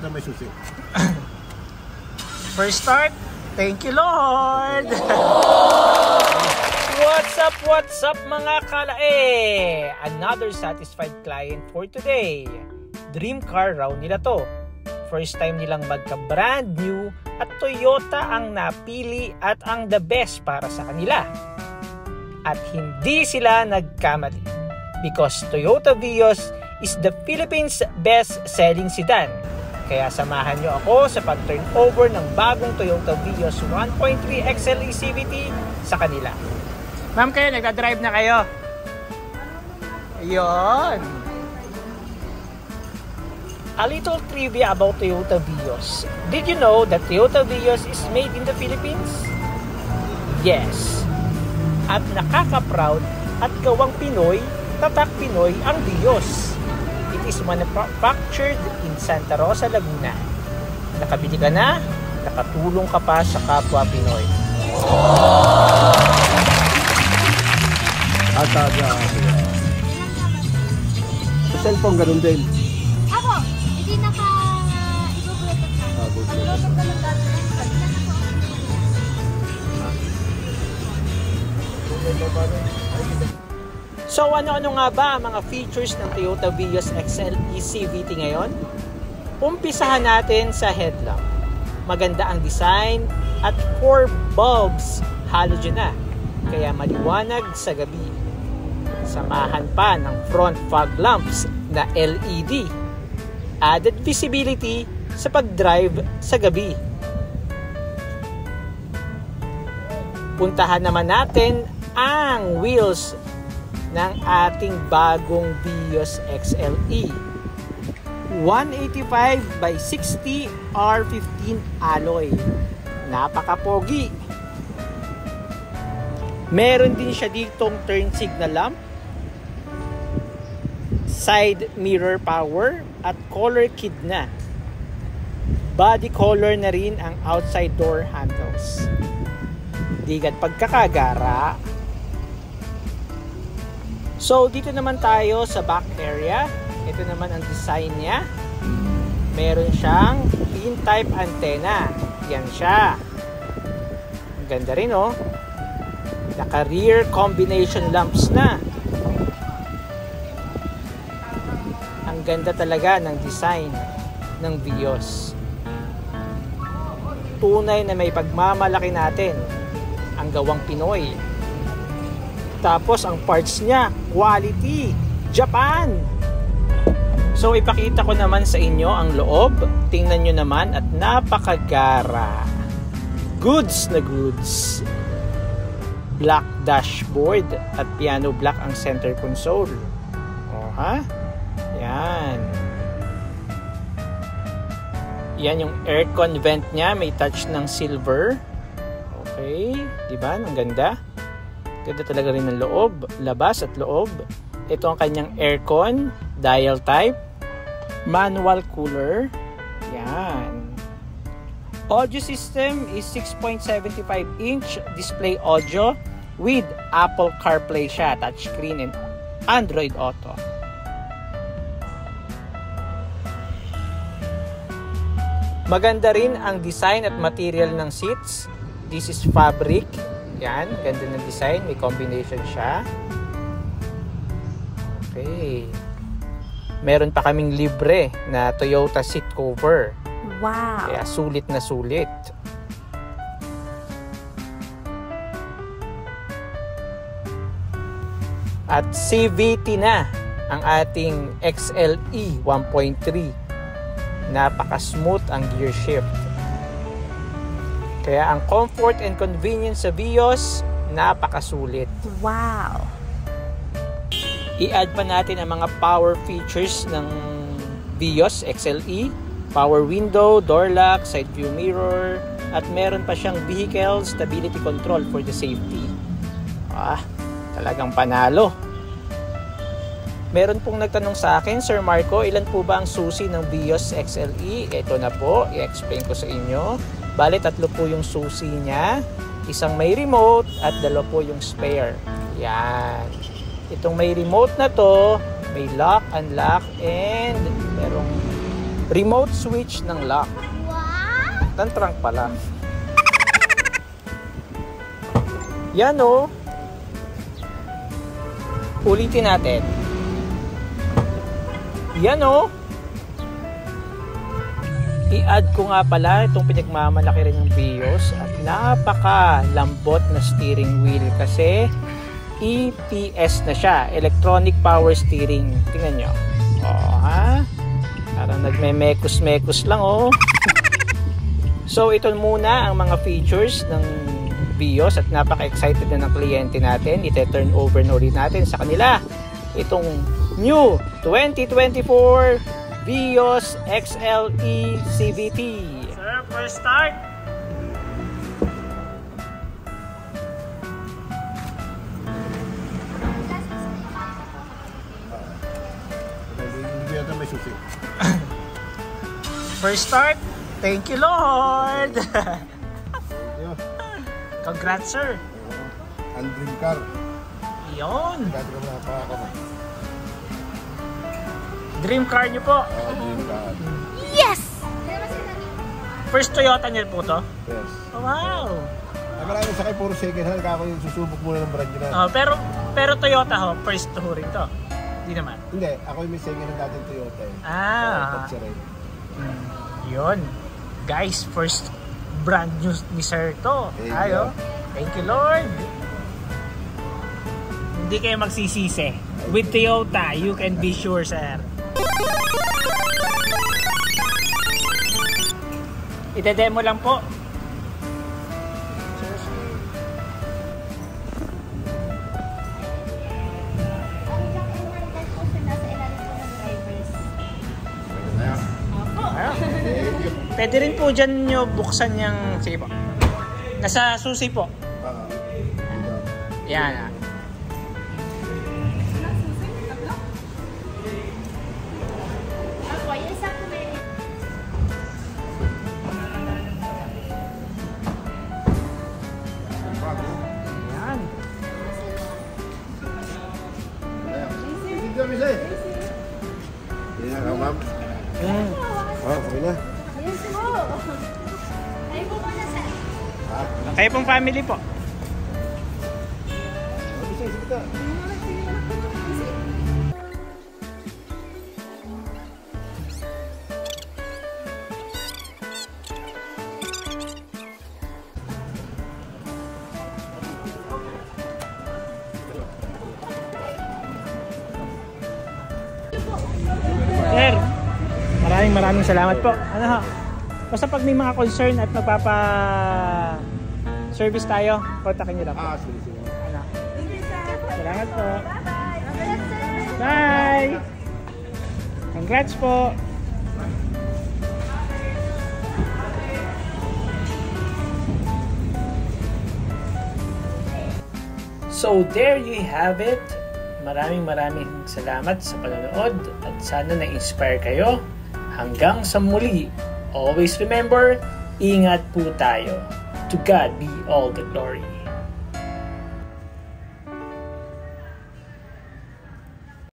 ito may susi. First start, thank you Lord! What's up mga kalae? Another satisfied client for today. Dream car raw nila to. First time nilang magka brand new at Toyota ang napili at ang the best para sa kanila. At hindi sila nagkamali because Toyota Vios is the Philippines best selling sedan. Kaya samahan nyo ako sa pag-turn over ng bagong Toyota Vios 1.3 XLE CVT sa kanila. Ma'am, kayo, nagdadrive na kayo? Ayun. A little trivia about Toyota Vios. Did you know that Toyota Vios is made in the Philippines? Yes. At nakaka-proud at gawang Pinoy, tatak Pinoy ang Vios. It is manufactured in Santa Rosa, Laguna. Nakabili ka na, nakatulong ka pa sa kapwa Pinoy. Sa cellphone ganun din. Ako, hindi naka-i-bluetooth na. Pag-bluetooth ka lang dati ng So ano-ano nga ba ang mga features ng Toyota Vios XLE CVT ngayon? Umpisahan natin sa headlamp. Maganda ang design at 4 bulbs halogen na, kaya maliwanag sa gabi. Samahan pa ng front fog lamps na LED. Added visibility sa pag-drive sa gabi. Puntahan naman natin ang wheels ng ating bagong Vios XLE. 185 by 60 R15 alloy. Napaka-pogi. Meron din siya ditong turn signal lamp, side mirror power at color kid na. Body color na rin ang outside door handles. Digat pagkakagara. So dito naman tayo sa back area. Ito naman ang design niya. Meron siyang pin type antenna. Yan siya. Ang ganda rin oh. Naka rear combination lamps na. Ang ganda talaga ng design ng Vios. Tunay na may pagmamalaki natin ang gawang Pinoy. Tapos ang parts niya, quality, Japan. So ipakita ko naman sa inyo ang loob. Tingnan nyo naman at napakagara. Goods na goods. Black dashboard at piano black ang center console. O ha? Yan. Yan yung aircon vent niya, may touch ng silver. Okay, di ba? Ang ganda. Ganda talaga rin ng loob, labas at loob. Ito ang kanyang aircon, dial type, manual cooler. Yan. Audio system is 6.75 inch display audio with Apple CarPlay siya, touchscreen and Android Auto. Maganda rin ang design at material ng seats. This is fabric. Yan, ganda ng design. May combination siya. Okay. Meron pa kaming libre na Toyota seat cover. Wow! Kaya sulit na sulit. At CVT na ang ating XLE 1.3. Napaka-smooth ang gear shift. Kaya ang comfort and convenience sa Vios, napakasulit. Wow! I-add pa natin ang mga power features ng Vios XLE. Power window, door lock, side view mirror, at meron pa siyang vehicle stability control for the safety. Talagang panalo. Meron pong nagtanong sa akin, Sir Marco, ilan po ba ang susi ng Vios XLE? Ito na po, i-explain ko sa inyo. Bale, 3 po yung susi niya. Isang may remote at 2 po yung spare. Yan. Itong may remote na to, may lock, unlock, and merong Remote switch ng lock. Wow! Ng trunk pala. Yan o. Ulitin natin. Yan o. I-add ko nga pala itong pinagmamalaki rin yung Vios at napaka-lambot na steering wheel kasi EPS na siya, Electronic Power Steering. Tingnan nyo. O, ha? Parang nagme-mekos-mekos lang o. So ito muna ang mga features ng Vios at napaka-excited na ng kliyente natin. Ite-turn over na ulit natin sa kanila itong new 2024 Vios XLE CVT. Sir, first start. Hindi yata may susi. First start. Thank you, Lord. Congrats, sir. Ang dream car. Yun. Gagawin na pa ako. Dream car nyo po. Dream car. Yes! First Toyota nyo po to? Yes. Oh, wow. Ang maraming sakay, puro second hand. Kako yung susubok muna ng brand nyo na. Pero Toyota ho, first to rin to. Hindi naman. Hindi, ako yung may second hand natin Toyota eh. Yun. Guys, first brand new ni Sir to. Ayo. Thank you, Lord. Hindi kayo magsisisi. With Toyota, you can be sure, sir. Ide-demo lang po. Pwede rin po dyan nyo buksan yung... Sige po. Nasa susi po. Yan. Yan. Yan, ma'am. Okay na. Kayo pong family po. Sir, maraming salamat po. Ano ho? Basta pag may mga concern at magpapa-service tayo, kontakin nyo lang po. Sige. Ano? Salamat po. Bye! Congrats po! So there you have it. Maraming salamat sa panonood at sana na-inspire kayo. Hanggang sa muli. Always remember, ingat po tayo. To God be all the glory.